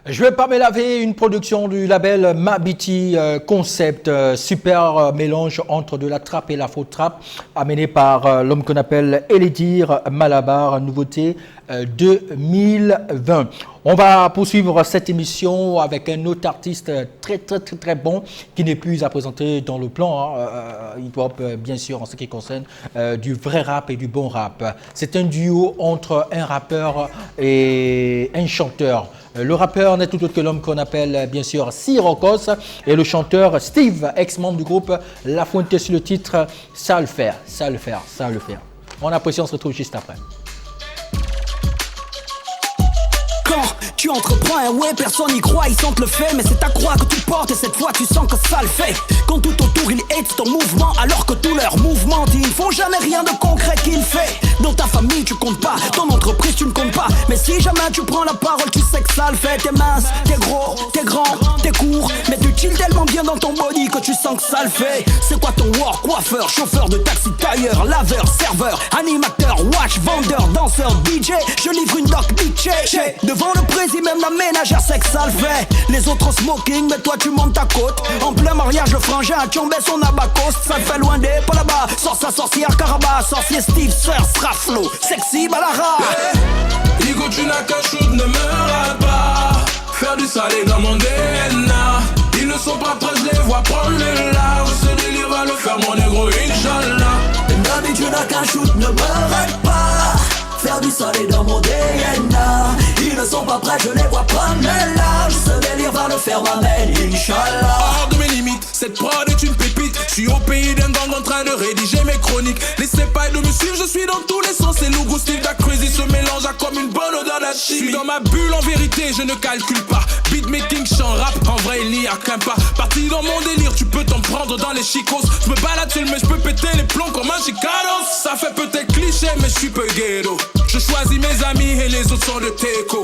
Speaker 1: Je vais pas me laver, une production du label Mabiti Concept, super mélange entre de la trappe et la faux trappe, amené par l'homme qu'on appelle Elidir Malabar, nouveauté 2020. On va poursuivre cette émission avec un autre artiste très bon qui n'est plus à présenter dans le plan hip-hop, bien sûr, en ce qui concerne du vrai rap et du bon rap. C'est un duo entre un rappeur et un chanteur. Le rappeur n'est tout autre que l'homme qu'on appelle bien sûr Sirocos et le chanteur Steve, ex-membre du groupe La Fuente sur le titre Ça le faire. On apprécie, on se retrouve juste après.
Speaker 13: Quand tu entreprends un ouais, personne n'y croit, ils sentent le fait. Mais c'est ta croix que tu portes et cette fois tu sens que ça le fait. Quand tout autour il hate ton mouvement, alors que tous leurs mouvements ils ne font jamais rien de concret qu'il fait. Dans ta famille tu comptes pas, ton entreprise tu ne comptes pas. Mais si jamais tu prends la parole, tu sais que ça le fait. T'es mince, t'es gros, t'es grand, t'es court, mais tu chilles tellement bien dans ton body que tu sens que ça le fait. C'est quoi ton work? Coiffeur, chauffeur de taxi, tailleur, laveur, serveur, animateur, watch, vendeur, danseur, DJ. Je livre une doc bitché. Devant le président, même la ménagère sait que ça le fait. Les autres smoking, mais toi tu montes ta côte. En plein mariage, le frangin a tombé son abacos. Ça le fait loin des pas là-bas. Sors sa sorcière Caraba, sorcier Steve, sœur, Sraflo, sexy Balara.
Speaker 12: Digo, tu n'as qu'un shoot, ne me rate pas. Faire du salé dans mon DNA. Ils ne sont pas prêts, je les vois prendre le large. Ce délire va le faire, mon négro, Inch'Allah.
Speaker 13: Baby, tu n'as qu'un shoot, ne me rate pas. Faire du salé dans mon DNA. Ils ne sont pas prêts, je les vois prendre le large. Ce délire va le faire, m'amène, Inch'Allah.
Speaker 12: Hors de mes limites, cette prod est une pépite. Je suis au pays d'un gang en train de rédiger mes chroniques. Laissez pas de me suivre, je suis dans tous les sens. Et Logo Steve da Crazy se mélange à comme une bonne odeur d'alchimie. Je suis dans ma bulle en vérité, je ne calcule pas. Beatmaking, chant, rap, en vrai il n'y a qu'un pas. Parti dans mon délire, tu peux t'en prendre dans les chicos. Je me balade seul mais je peux péter les plombs comme un chicanos. Ça fait peut-être cliché mais je suis peu ghetto. Je choisis mes amis et les autres sont de Teco.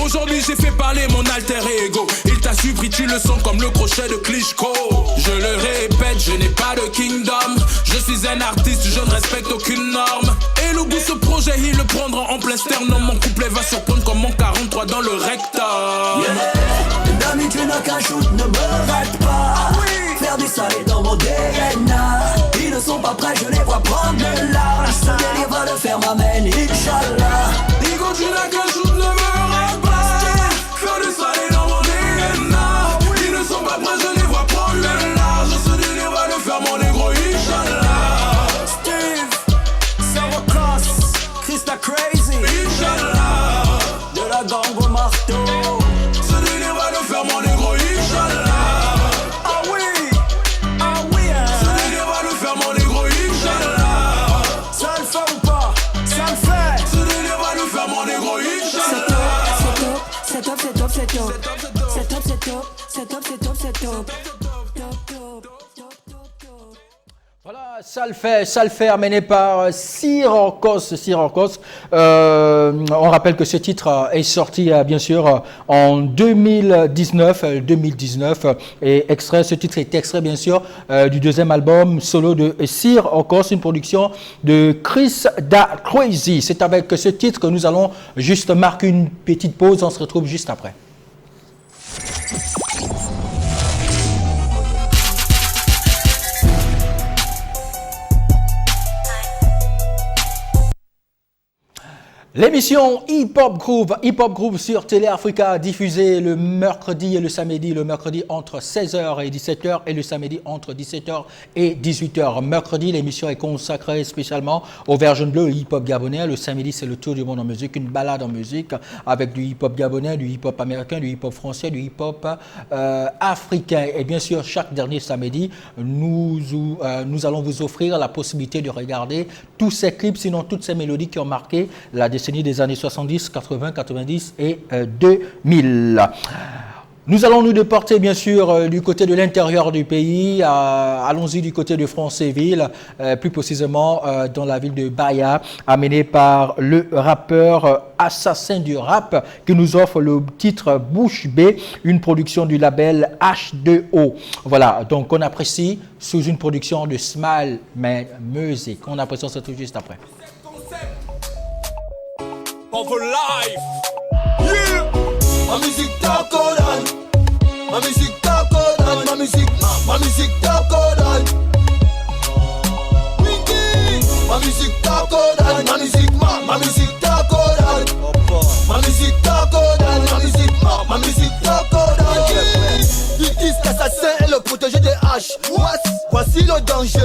Speaker 12: Aujourd'hui j'ai fait parler mon alter ego. Il t'a surpris, tu le sens comme le crochet de Klitschko. Je le répète, je n'ai pas de kingdom. Je suis un artiste, je ne respecte aucune norme. Et le goût ce projet, il le prendra en plein sternum. Mon couplet va surprendre comme mon 43 dans le rectum.
Speaker 13: Yeah, Dami, tu n'as qu'un shoot, ne me rate pas. Faire du salé dans mon DNA. Ils ne sont pas prêts, je les vois prendre le large. Ce délire va le faire, m'amène, Inch'Allah.
Speaker 12: Digo, tu n'as qu'un shoot, ne me rate pas. Faire du salé dans mon DNA. Ils ne sont pas prêts, je les vois prendre le large. Ce délire va le faire, mon négro, Inch'Allah.
Speaker 13: Steve, Sirocos, Chris da Crazy,
Speaker 12: Inch'Allah.
Speaker 13: de la gang au marteau.
Speaker 12: Ce délire va le faire, mon négro, Inch'Allah.
Speaker 13: Ah oui, hein.
Speaker 12: Ce délire va le faire, mon négro, Inch'Allah.
Speaker 13: Ça le fait ou pas? Ça le fait.
Speaker 12: Ce délire va le faire, mon négro, Inch'Allah.
Speaker 13: C'est top, c'est top, c'est top. C'est top, c'est top, c'est top, c'est top, c'est top.
Speaker 1: Voilà, ça le fait, amené par Sirocos. On rappelle que ce titre est sorti, bien sûr, en 2019, et extrait, ce titre est extrait, bien sûr, du deuxième album solo de Sirocos, une production de Chris da Crazy. C'est avec ce titre que nous allons juste marquer une petite pause. On se retrouve juste après. L'émission Hip Hop Groove sur Télé Africa, diffusée le mercredi et le samedi entre 16h et 17h et le samedi entre 17h et 18h. Mercredi, l'émission est consacrée spécialement au version bleu hip-hop gabonais. Le samedi, c'est le tour du monde en musique, une balade en musique avec du hip-hop gabonais, du hip-hop américain, du hip-hop français, du hip-hop africain. Et bien sûr, chaque dernier samedi, nous allons vous offrir la possibilité de regarder tous ces clips, sinon toutes ces mélodies qui ont marqué la décennie des années 70, 80, 90 et 2000. Nous allons nous déporter bien sûr du côté de l'intérieur du pays, allons-y du côté de Francéville, plus précisément dans la ville de Bahia, amené par le rappeur Assassin du rap qui nous offre le titre Bouche B, une production du label H2O. Voilà, donc on apprécie sous une production de Smile Music. On apprécie ça tout juste après.
Speaker 12: Of life, yeah. Ma musique t'accordane, ma musique t'accordane, ma musique t'accordane. Ma musique t'accordane, ma musique t'accordane, ma musique t'accordane, ma musique t'accordane. Ils disent qu'Assassin est le protégé des H. Voici le danger.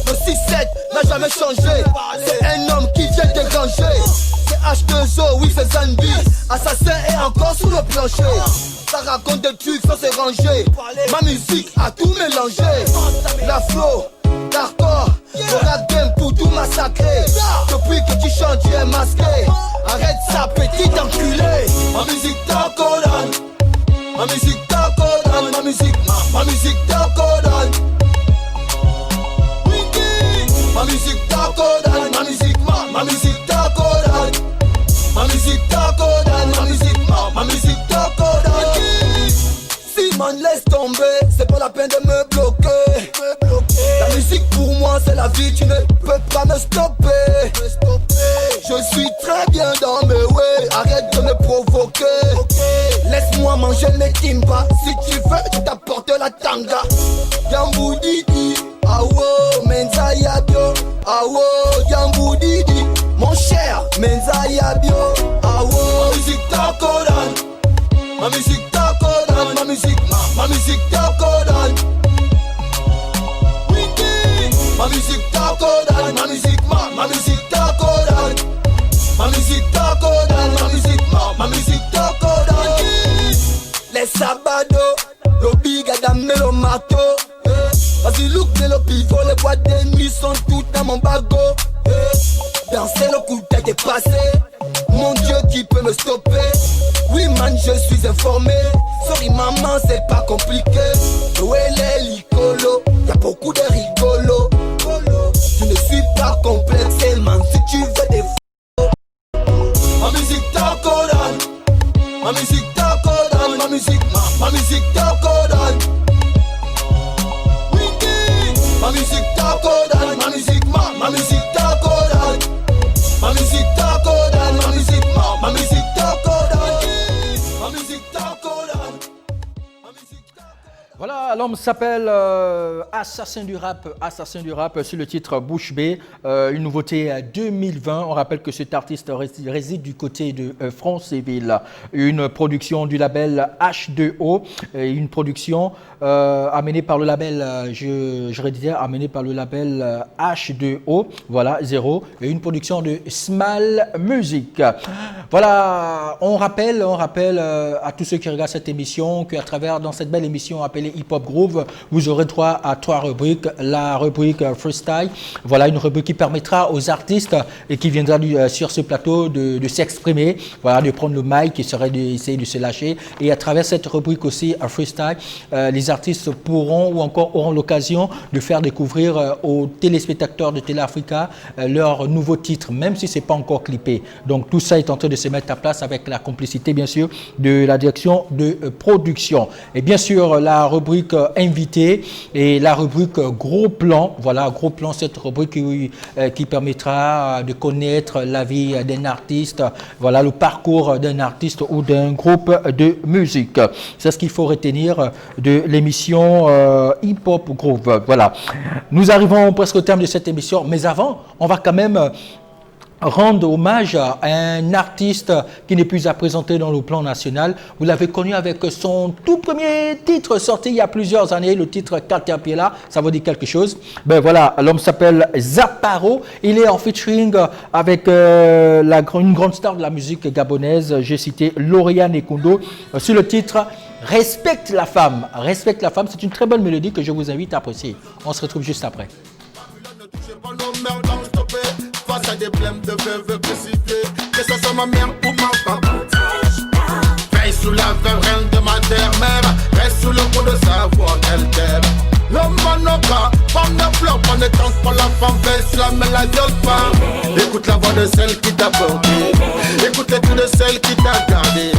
Speaker 12: Le 6-7 n'a jamais changé. C'est un homme qui vient déranger. C'est H2O, oui c'est Zanbi. Assassin est encore sous le plancher. Ça raconte des trucs sans se ranger. Ma musique a tout mélangé. La flow, l'hardcore, le rap game pour tout massacrer. Depuis que tu chantes tu es masqué. Arrête ça petite enculé. Ma musique t'accordane, ma musique t'accordane, ma musique t'accordane. Ma musique t'accordane, ma musique t'accordane, ma musique t'accordane, ma musique t'accordane. Simon laisse tomber, c'est pas la peine de me bloquer. La musique pour moi c'est la vie, tu ne peux pas me stopper. Je suis très bien dans mes ways, arrête de me provoquer. Laisse-moi manger mes timbas, si tu veux je t'apporte la tanga. Yamboudidi, awo, menza yabio, awo, Yamboudidi, mon cher, menza yabio, awo. Ma musique t'accordane, ma musique t'accordane, ma musique t'accordane. Ma musique t'accordane, ma musique t'accordane, ma musique t'accordane, ma musique t'accordane. Les sabados, le big adam et le marteau. Vas-y look et le pivot, les boîtes de nuit sont toutes dans mon bagot. Danser le coup de tête est passé. Mon Dieu qui peut me stopper. Oui man je suis informé. Sorry maman c'est pas compliqué. Ouais les licolos, y'a beaucoup de rigolos. Tu ne suis pas complexé man si tu veux des photos. Ma musique t'accordane, ma musique t'accordane, ma musique t'accordane. Ma musique t'accordane, ma musique t'accordane, ma musique t'accordane, ma musique t'accordane, ma musique t'accordane.
Speaker 1: Voilà, l'homme s'appelle Assassin du rap sur le titre Bouche B, une nouveauté 2020. On rappelle que cet artiste réside du côté de Francéville, une production du label H2O, une production amenée par le label, je redisais, amenée par le label H2O, voilà, 0, et une production de Smile Music. Voilà, on rappelle à tous ceux qui regardent cette émission qu'à travers, dans cette belle émission appelée Hip Hop Groove, vous aurez droit à 3 rubriques. La rubrique Freestyle, voilà une rubrique qui permettra aux artistes et qui viendra sur ce plateau de s'exprimer, voilà, de prendre le mic et d'essayer de se lâcher. Et à travers cette rubrique aussi Freestyle, les artistes pourront ou encore auront l'occasion de faire découvrir aux téléspectateurs de Télé Africa leur nouveau titre, même si c'est pas encore clippé. Donc tout ça est en train de se mettre à place avec la complicité bien sûr de la direction de production. Et bien sûr la rubrique invité et la rubrique gros plan. Voilà, gros plan, cette rubrique qui permettra de connaître la vie d'un artiste, voilà, le parcours d'un artiste ou d'un groupe de musique. C'est ce qu'il faut retenir de l'émission Hip Hop Groove. Voilà, nous arrivons presque au terme de cette émission, mais avant, on va quand même rendre hommage à un artiste qui n'est plus à présenter dans le plan national. Vous l'avez connu avec son tout premier titre sorti il y a plusieurs années, le titre Caterpillar, ça vous dit quelque chose? Ben voilà, l'homme s'appelle Zaparo, il est en featuring avec une grande star de la musique gabonaise, j'ai cité Lauriane Ekundo, sur le titre Respecte la femme. Respecte la femme, c'est une très bonne mélodie que je vous invite à apprécier. On se retrouve juste après.
Speaker 14: Face à des blèmes de veuve que citer. Que ça ma mère ou ma papa. Veille sous la veuve, reine de ma terre-mère. Reste sous le coup de savoir qu'elle t'aime. L'homme n'a pas, femme ne pleure pas, ne tente pas la femme, baisse la mais la gueule pas. Écoute la voix de celle qui t'a porté, écoute les coups de celle qui t'a gardé.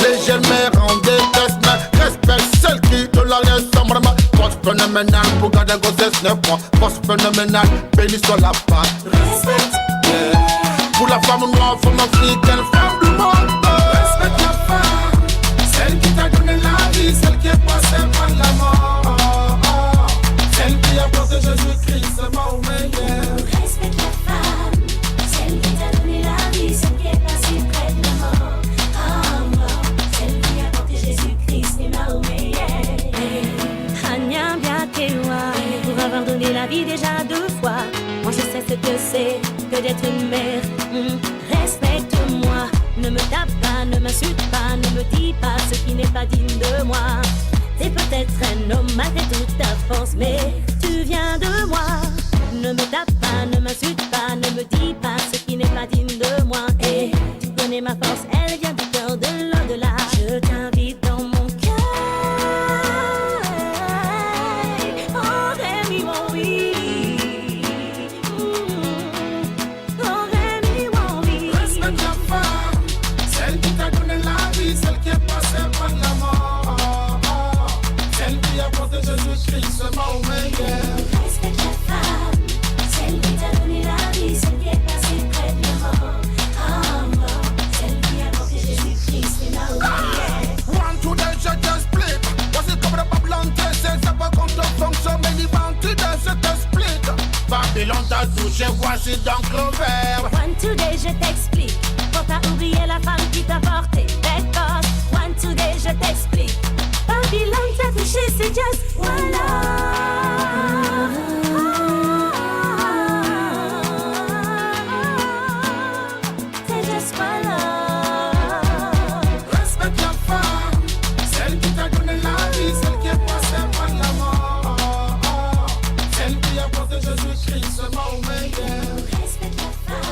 Speaker 14: Les jeunes mères en détresse, mais respecte celle qui te la laisse sombre. Force phénoménale pour garder grossesse 9 mois. Force phénoménale, béni soit la patte. Respecte, yeah. Pour la femme noire, femme africaine, femme du monde. Respecte la femme, celle qui t'a donné la vie, celle qui est passée par la mort. Celle qui a porté Jésus-Christ, c'est mon meilleur.
Speaker 3: Respecte la femme, celle qui t'a donné la vie, celle qui est passée près de la mort. Oh, mort, celle qui a porté Jésus-Christ, c'est ma meilleure. Hanya Biakewa, pour avoir donné la vie déjà 2 fois. Moi je sais ce que c'est que d'être une mère. Respecte-moi, ne me tape pas, ne m'insulte pas, ne me dis pas ce qui n'est pas digne de moi. T'es peut-être un homme malgré toute ta force, mais tu viens de moi. Ne me tape pas, ne m'insulte pas, ne me dis pas ce qui n'est pas digne de moi. Et tu connais ma force, elle vient du cœur de l'au-delà. Je t'invite dans mon cœur. Oh Rémi, oh oui. Oh Rémi, oh oui.
Speaker 14: Respecte la femme, celle qui t'a donné la vie, celle qui est passée par la mort. Celle qui a porté Jésus-Christ, c'est mon meilleur.
Speaker 3: Respecte la femme, celle qui t'a donné la vie, celle qui est passée près de la mort. Oh mort, celle qui a porté Jésus-Christ, c'est ma meilleure.
Speaker 14: One today, je t'explique. Voici comme le peuple entier, c'est ça pas contre fonction, mais les bandits, je t'explique. Babylone t'a touché, voici donc le verbe.
Speaker 3: One today, je t'explique. Faut pas oublier la femme qui t'a porté. Because one today, je t'explique. Babylone t'a touché, c'est just voilà. C'est juste voilà.
Speaker 14: Respecte la femme, celle qui t'a donné la vie, celle qui est passée par la mort. Celle qui a porté Jésus-Christ, c'est mon meilleur.
Speaker 3: Respecte la femme,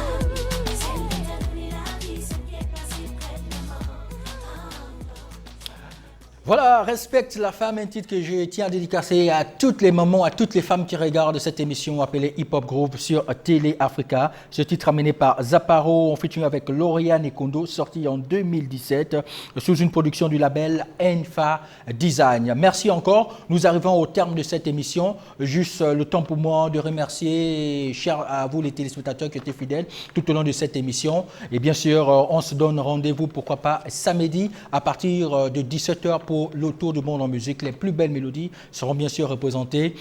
Speaker 3: celle qui t'a donné la vie, celle qui est passée près de la mort.
Speaker 1: Voilà, Respecte la femme, un titre que je tiens à dédicacer à toutes les mamans, à toutes les femmes qui regardent cette émission appelée Hip Hop Group sur Télé Africa. Ce titre amené par Zaparo, en featuring avec Lauriane et Kondo, sorti en 2017 sous une production du label Enfa Design. Merci encore. Nous arrivons au terme de cette émission. Juste le temps pour moi de remercier, cher à vous les téléspectateurs qui étaient fidèles tout au long de cette émission. Et bien sûr, on se donne rendez-vous, pourquoi pas, samedi à partir de 17h pour le tour du monde en musique. Les plus belles mélodies seront bien sûr représentées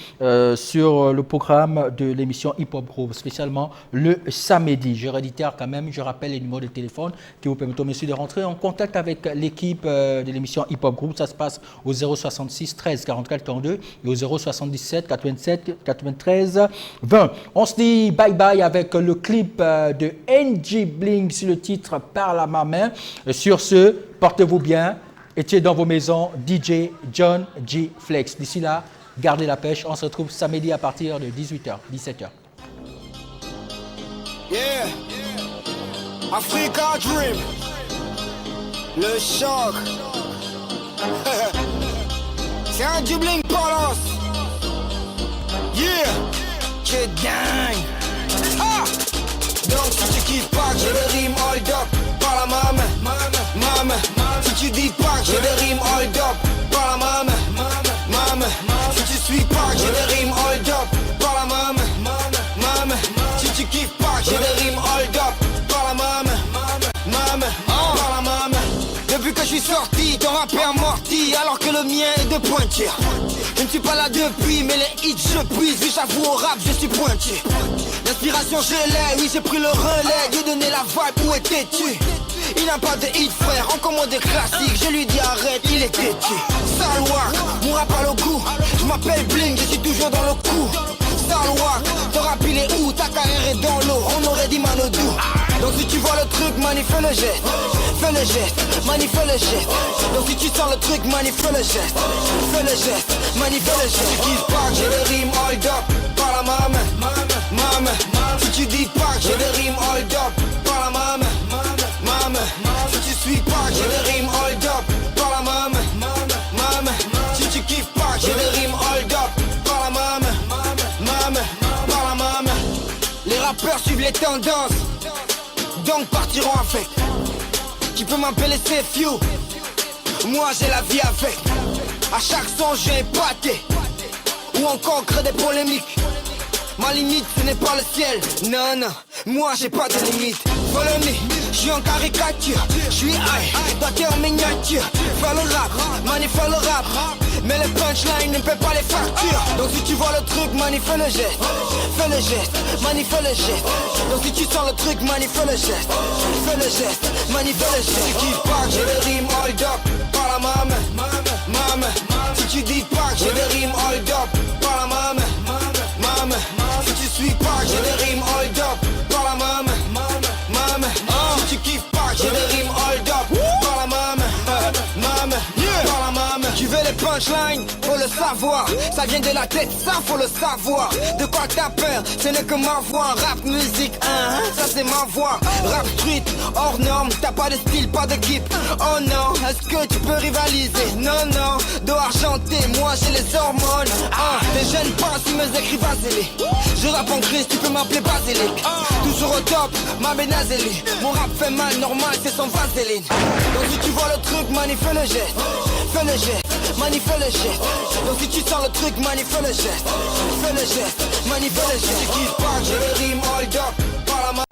Speaker 1: sur le programme de l'émission Hip Hop Group, spécialement le samedi. Je réitère quand même, je rappelle les numéros de téléphone qui vous permettent monsieur de rentrer en contact avec l'équipe de l'émission Hip Hop Group. Ça se passe au 066 13 44 42 et au 077 87 93 20. On se dit bye bye avec le clip de NG Bling sur le titre Parle à ma main. Sur ce, portez-vous bien. Étiez dans vos maisons, DJ John G. Flex. D'ici là, gardez la pêche. On se retrouve samedi à partir de 18h, 17h.
Speaker 11: Yeah, Africa Dream, le choc. C'est un Dublin Palace. Yeah, c'est dingue. Ah, donc si tu kiffes pas, j'ai le rime hold up. Parle à ma main. Si tu dis pas que j'ai des rimes hold up, parle à ma main. Si tu suis pas que j'ai des rimes hold up, parle à ma main. Si tu kiffes pas que j'ai des rimes hold up, parle à ma main. Parle à ma main. Depuis que je suis sorti, ton rap est amorti, alors que le mien est de pointure. Je ne suis pas là depuis, mais les hits je puise. Oui, j'avoue au rap, je suis pointu. L'inspiration je l'ai, oui j'ai pris le relais. Dieu donnait la vibe, où étais-tu? Il n'a pas de hit frère, encore moins de classique. Je lui dis arrête, il est têtu. Salwak, mon rap a le goût. Je m'appelle Bling, je suis toujours dans le coup. Salwak, ton rap il est où? Ta carrière est dans l'eau, on aurait dit Manodou. Donc si tu vois le truc, mani fais le geste. Fais le geste, mani fais le geste. Donc si tu sens le truc, mani fais le geste. Fais le geste, mani fais le geste. Si tu kiffes pas que j'ai des rimes hold up, parle à ma main. Si tu dis pas que j'ai des rimes hold up, parle à ma main.
Speaker 15: les tendances, donc partiront avec. Tu peux m'appeler Few, moi j'ai la vie avec. À chaque son j'ai épaté, ou encore créer des polémiques. Ma limite ce n'est pas le ciel, non non, moi j'ai pas de limite. Follow me, j'suis en caricature, j'suis high, toi t'es en miniature. Fais le rap, mani fais le rap, mais les punchlines ne paient pas les factures. Donc si tu vois le truc, mani fais le geste, fais le geste, mani fais le geste. Donc si tu sens le truc, mani fais le geste, fais le geste, mani fais le geste. Si tu kiffes pas que j'ai des rimes hold up, par la maman, maman. Si tu dis pas que j'ai des rimes hold up, par la maman, maman. Si tu suis pas que j'ai des rimes hold up, par la maman, maman. Si tu kiffes pas que j'ai des rimes hold up, par la maman, maman, par la maman. Tu veux les punchlines, faut le savoir. Ça vient de la tête, ça faut le savoir. De quoi t'as peur, ce n'est que ma voix. Rap musique, ça c'est ma voix. Rap street, hors norme, t'as pas de style, pas de clip. Oh non, est-ce que tu peux rivaliser? Non, non, dos argenté, moi j'ai les hormones. Les jeunes pensent, ils me écrivent Vaseline. Je rappe en crise, tu peux m'appeler Basilic. Toujours au top, ma Benazeli. Mon rap fait mal, normal, c'est son vaseline. Donc si tu vois le truc, mani fais le geste, fais le geste, mani fais le geste. Donc si tu sens le truc, mani fais le geste, fais le geste, mani fais le geste. Tu kiffes pas que j'ai les rimes hold up, par la main.